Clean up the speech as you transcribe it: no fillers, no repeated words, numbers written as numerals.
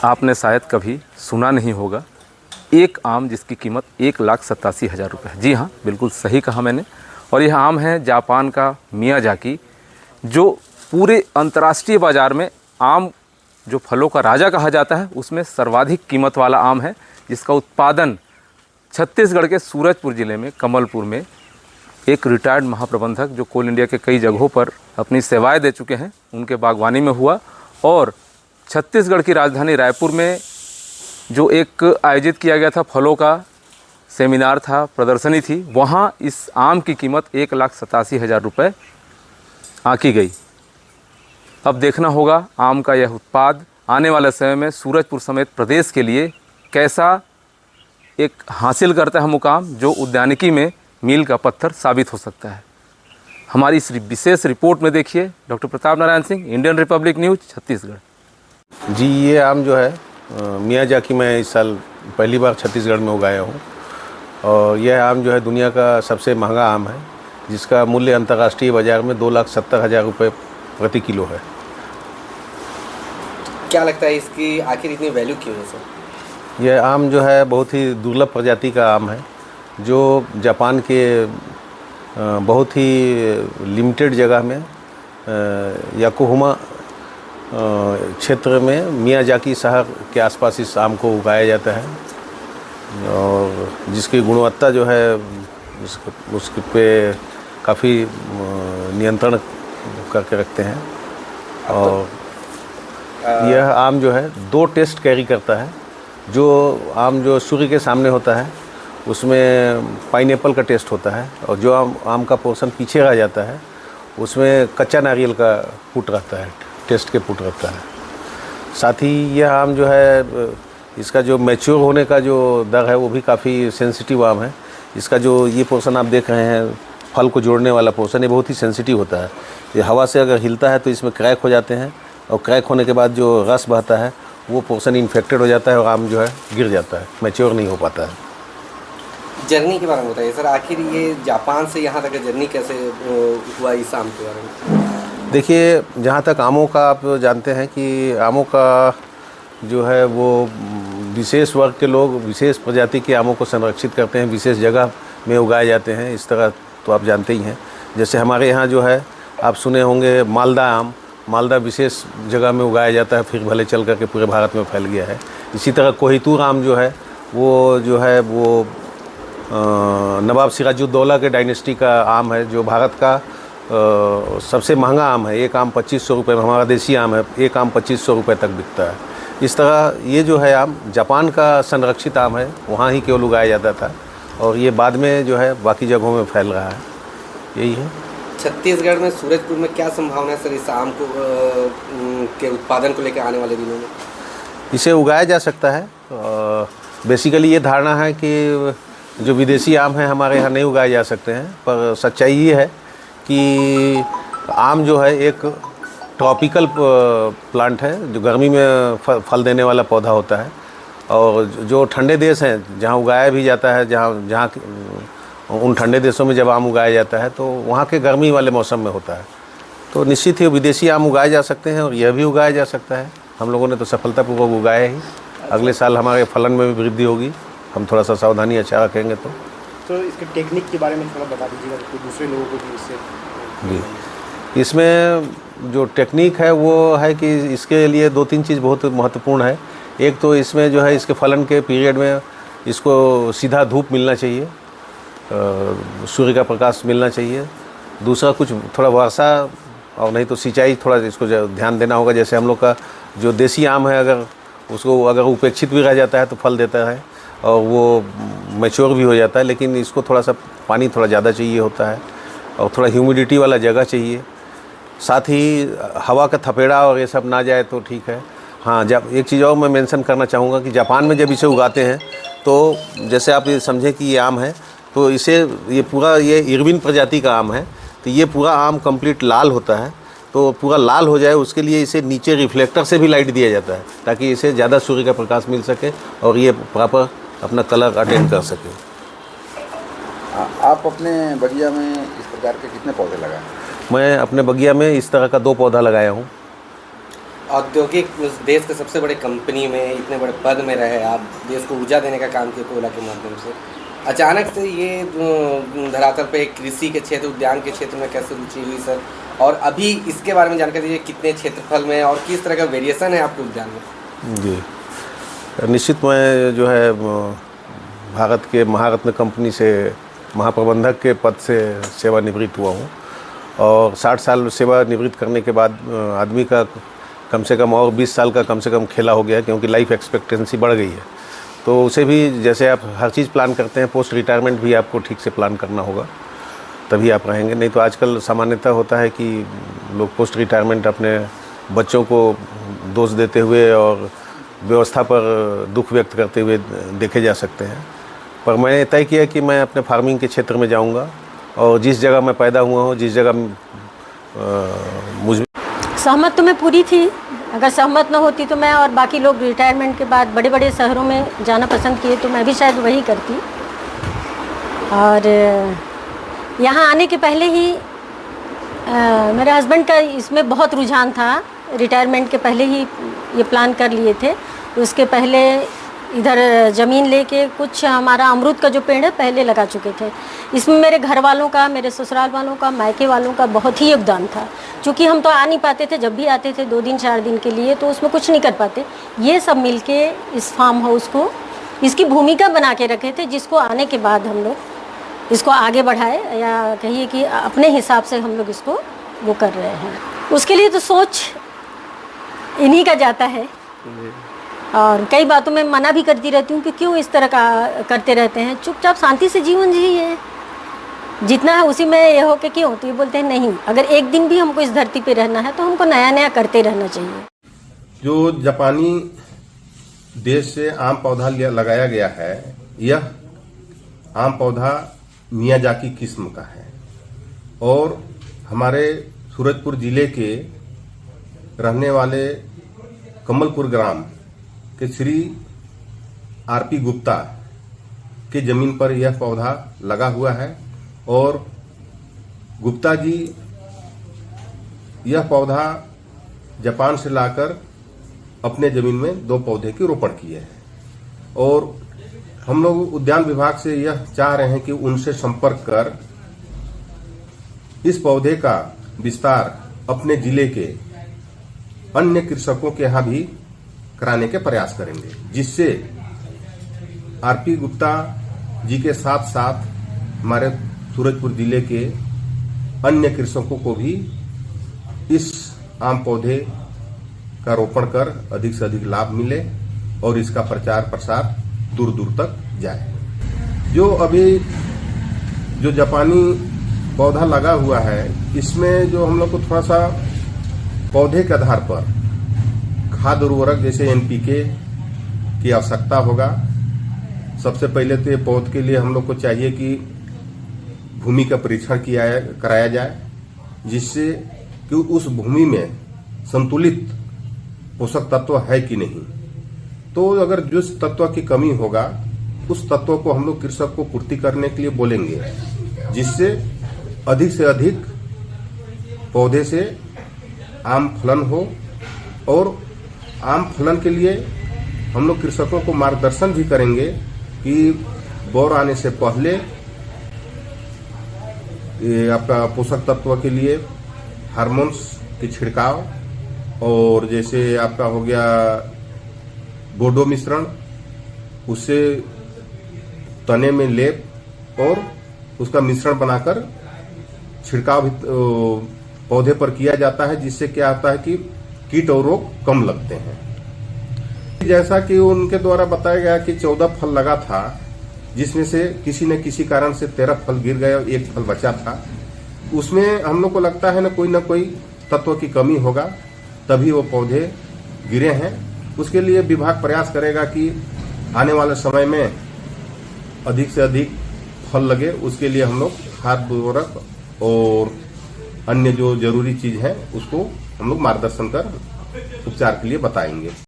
आपने शायद कभी सुना नहीं होगा, एक आम जिसकी कीमत 1,87,000 रुपये है। जी हाँ, बिल्कुल सही कहा मैंने। और यह आम है जापान का मियाजाकी, जो पूरे अंतर्राष्ट्रीय बाज़ार में आम जो फलों का राजा कहा जाता है उसमें सर्वाधिक कीमत वाला आम है, जिसका उत्पादन छत्तीसगढ़ के सूरजपुर ज़िले में कमलपुर में एक रिटायर्ड महाप्रबंधक जो कोल इंडिया के कई जगहों पर अपनी सेवाएं दे चुके हैं उनके बागवानी में हुआ। और छत्तीसगढ़ की राजधानी रायपुर में जो एक आयोजित किया गया था फलों का सेमिनार था, प्रदर्शनी थी, वहाँ इस आम की कीमत 1,87,000 रुपये आंकी गई। अब देखना होगा आम का यह उत्पाद आने वाले समय में सूरजपुर समेत प्रदेश के लिए कैसा एक हासिल करता है मुकाम, जो उद्यानिकी में मील का पत्थर साबित हो सकता है। हमारी इस विशेष रिपोर्ट में देखिए doctor Pratap Narayan Singh, Indian Republic News, Chhattisgarh. जी, ये आम जो है मियाजाकी मैं इस साल पहली बार छत्तीसगढ़ में उगाया हूँ और यह आम जो है दुनिया का सबसे महंगा आम है, जिसका मूल्य अंतर्राष्ट्रीय बाज़ार में 2,70,000 रुपये प्रति किलो है। क्या लगता है इसकी आखिर इतनी वैल्यू क्यों है सर? यह आम जो है बहुत ही दुर्लभ प्रजाति का आम है, जो जापान के बहुत ही लिमिटेड जगह में याकोहामा क्षेत्र में मियाजाकी शहर के आसपास इस आम को उगाया जाता है और जिसकी गुणवत्ता जो है उसके पे काफ़ी नियंत्रण करके रखते हैं। और यह आम जो है 2 टेस्ट कैरी करता है। जो आम जो सूर्य के सामने होता है उसमें पाइनएप्पल का टेस्ट होता है और जो आम का पोर्शन पीछे रह जाता है उसमें कच्चा नारियल का पुट रहता है, टेस्ट के पुट रहता है। साथ ही यह आम जो है इसका जो मैच्योर होने का जो दर है वो भी काफ़ी सेंसिटिव आम है। इसका जो ये पोर्शन आप देख रहे हैं, फल को जोड़ने वाला पोर्शन, ये बहुत ही सेंसिटिव होता है। ये हवा से अगर हिलता है तो इसमें क्रैक हो जाते हैं और क्रैक होने के बाद जो रस बहता है वो पोर्शन इन्फेक्टेड हो जाता है और आम जो है गिर जाता है, मैच्योर नहीं हो पाता है। जर्नी के बारे में बताइए सर, आखिर ये जापान से यहाँ तक जर्नी कैसे हुआ इस आम के बारे में? देखिए, जहाँ तक आमों का आप जानते हैं कि आमों का जो है वो विशेष वर्ग के लोग विशेष प्रजाति के आमों को संरक्षित करते हैं, विशेष जगह में उगाए जाते हैं। इस तरह तो आप जानते ही हैं। जैसे हमारे यहाँ जो है आप सुने होंगे मालदा आम, मालदा विशेष जगह में उगाया जाता है, फिर भले चल करके पूरे भारत में फैल गया है। इसी तरह कोहितूर आम जो है वो नवाब सिराजुद्दौला के डायनेस्टी का आम है, जो भारत का सबसे महंगा आम है। एक आम 2,500 रुपये में, हमारा देसी आम है, एक आम 2,500 रुपये तक बिकता है। इस तरह ये जो है आम जापान का संरक्षित आम है, वहाँ ही केवल उगाया जाता था और ये बाद में जो है बाकी जगहों में फैल रहा है। यही है। छत्तीसगढ़ में सूरजपुर में क्या संभावना है सर इस आम को के उत्पादन को लेकर आने वाले दिनों में? इसे उगाया जा सकता है। बेसिकली ये धारणा है कि जो विदेशी आम हैं हमारे यहाँ नहीं उगाए जा सकते हैं, पर सच्चाई ये है कि आम जो है एक ट्रॉपिकल प्लांट है, जो गर्मी में फल देने वाला पौधा होता है और जो ठंडे देश हैं जहाँ उगाया भी जाता है, जहाँ उन ठंडे देशों में जब आम उगाया जाता है तो वहाँ के गर्मी वाले मौसम में होता है। तो निश्चित ही विदेशी आम उगाए जा सकते हैं और यह भी उगाया जा सकता है। हम लोगों ने तो सफलतापूर्वक उगाया ही। अगले साल हमारे फलन में भी वृद्धि होगी, हम थोड़ा सा सावधानी अच्छा रखेंगे तो इसके टेक्निक के बारे में थोड़ा बता दीजिएगा तो दूसरे लोगों को भी इससे। जी, इसमें जो टेक्निक है वो है कि इसके लिए 2-3 चीज़ बहुत महत्वपूर्ण है। एक तो इसमें जो है इसके फलन के पीरियड में इसको सीधा धूप मिलना चाहिए, सूर्य का प्रकाश मिलना चाहिए। दूसरा कुछ थोड़ा वर्षा और नहीं तो सिंचाई थोड़ा इसको ध्यान देना होगा। जैसे हम लोग का जो देसी आम है अगर उपेक्षित भी रह जाता है तो फल देता है और वो मैच्योर भी हो जाता है, लेकिन इसको थोड़ा सा पानी थोड़ा ज़्यादा चाहिए होता है और थोड़ा ह्यूमिडिटी वाला जगह चाहिए। साथ ही हवा का थपेड़ा और ये सब ना जाए तो ठीक है। हाँ, जब एक चीज़ और मैं मेंशन करना चाहूँगा कि जापान में जब इसे उगाते हैं तो जैसे आप ये समझें कि ये आम है तो ये इरविन प्रजाति का आम है, तो ये पूरा आम कंप्लीट लाल होता है। तो पूरा लाल हो जाए उसके लिए इसे नीचे रिफ्लेक्टर से भी लाइट दिया जाता है ताकि इसे ज़्यादा सूर्य का प्रकाश मिल सके और ये प्रॉपर अपना कलर अटेंड कर सके। आप अपने बगिया में इस प्रकार के कितने पौधे लगाए? मैं अपने बगिया में इस तरह का 2 पौधा लगाया हूँ। औद्योगिक देश के सबसे बड़े कंपनी में इतने बड़े पद में रहे आप, देश को ऊर्जा देने का काम किए कोयला के माध्यम से, अचानक से ये धरातल पे कृषि के क्षेत्र, उद्यान के क्षेत्र में कैसे रुचि हुई सर? और अभी इसके बारे में जानकारी दीजिए, कितने क्षेत्रफल में और किस तरह का वेरिएशन है आपके उद्यान में? जी, निश्चित मैं जो है भारत के महारत्न कंपनी से महाप्रबंधक के पद से सेवानिवृत्त हुआ हूँ और 60 साल सेवानिवृत्त करने के बाद आदमी का कम से कम और 20 साल का कम से कम खेला हो गया, क्योंकि लाइफ एक्सपेक्टेंसी बढ़ गई है। तो उसे भी जैसे आप हर चीज़ प्लान करते हैं, पोस्ट रिटायरमेंट भी आपको ठीक से प्लान करना होगा, तभी आप रहेंगे। नहीं तो आजकल सामान्यतः होता है कि लोग पोस्ट रिटायरमेंट अपने बच्चों को दोष देते हुए और व्यवस्था पर दुख व्यक्त करते हुए देखे जा सकते हैं। पर मैंने तय किया कि मैं अपने फार्मिंग के क्षेत्र में जाऊंगा और जिस जगह मैं पैदा हुआ हूँ, जिस जगह मुझ सहमत तो मैं पूरी थी। अगर सहमत न होती तो मैं और बाकी लोग रिटायरमेंट के बाद बड़े बड़े शहरों में जाना पसंद किए तो मैं भी शायद वही करती। और यहाँ आने के पहले ही मेरे हस्बैंड का इसमें बहुत रुझान था। रिटायरमेंट के पहले ही ये प्लान कर लिए थे। उसके पहले इधर ज़मीन लेके कुछ हमारा अमरूद का जो पेड़ है पहले लगा चुके थे। इसमें मेरे घर वालों का, मेरे ससुराल वालों का, मायके वालों का बहुत ही योगदान था। क्योंकि हम तो आ नहीं पाते थे, जब भी आते थे 2 दिन 4 दिन के लिए तो उसमें कुछ नहीं कर पाते। ये सब मिलके इस फार्म हाउस को इसकी भूमिका बना के रखे थे, जिसको आने के बाद हम लोग इसको आगे बढ़ाए, या कहिए कि अपने हिसाब से हम लोग इसको वो कर रहे हैं। उसके लिए तो सोच इन्हीं का जाता है और कई बातों में मना भी करती रहती हूँ कि क्यों इस तरह का करते रहते हैं, चुपचाप शांति से जीवन जिए, जितना है उसी में ये हो के क्यों। तो ये बोलते हैं नहीं, अगर एक दिन भी हमको इस धरती पे रहना है तो हमको नया नया करते रहना चाहिए। जो जापानी देश से आम पौधा लगाया गया है, यह आम पौधा मियाजाकी किस्म का है और हमारे सूरजपुर जिले के रहने वाले कमलपुर ग्राम के श्री आरपी गुप्ता के जमीन पर यह पौधा लगा हुआ है और गुप्ता जी यह पौधा जापान से लाकर अपने जमीन में 2 पौधे की रोपण किए हैं और हम लोग उद्यान विभाग से यह चाह रहे हैं कि उनसे संपर्क कर इस पौधे का विस्तार अपने जिले के अन्य कृषकों के यहाँ भी कराने के प्रयास करेंगे, जिससे आरपी गुप्ता जी के साथ साथ हमारे सूरजपुर जिले के अन्य कृषकों को भी इस आम पौधे का रोपण कर अधिक से अधिक लाभ मिले और इसका प्रचार प्रसार दूर दूर तक जाए। जो अभी जो जापानी पौधा लगा हुआ है, इसमें जो हम लोग को थोड़ा सा पौधे के आधार पर खाद उर्वरक जैसे एनपीके की आवश्यकता होगा। सबसे पहले तो ये पौध के लिए हम लोग को चाहिए कि भूमि का परीक्षण कराया जाए, जिससे कि उस भूमि में संतुलित पोषक तत्व है कि नहीं। तो अगर जिस तत्व की कमी होगा उस तत्व को हम लोग कृषक को पूर्ति करने के लिए बोलेंगे, जिससे अधिक से अधिक पौधे से आम फलन हो। और आम फलन के लिए हम लोग कृषकों को मार्गदर्शन भी करेंगे कि बौर आने से पहले ये आपका पोषक तत्व के लिए हार्मोन्स की छिड़काव, और जैसे आपका हो गया बोडो मिश्रण, उससे तने में लेप और उसका मिश्रण बनाकर छिड़काव पौधे पर किया जाता है, जिससे क्या होता है कि कीट और रोग कम लगते हैं। जैसा कि उनके द्वारा बताया गया कि 14 फल लगा था, जिसमें से किसी न किसी कारण से 13 फल गिर गए और 1 फल बचा था। उसमें हम लोग को लगता है न कोई तत्व की कमी होगा, तभी वो पौधे गिरे हैं। उसके लिए विभाग प्रयास करेगा कि आने वाले समय में अधिक से अधिक फल लगे। उसके लिए हम लोग खाद उर्वरक और अन्य जो जरूरी चीज है उसको हम लोग मार्गदर्शन कर उपचार के लिए बताएंगे।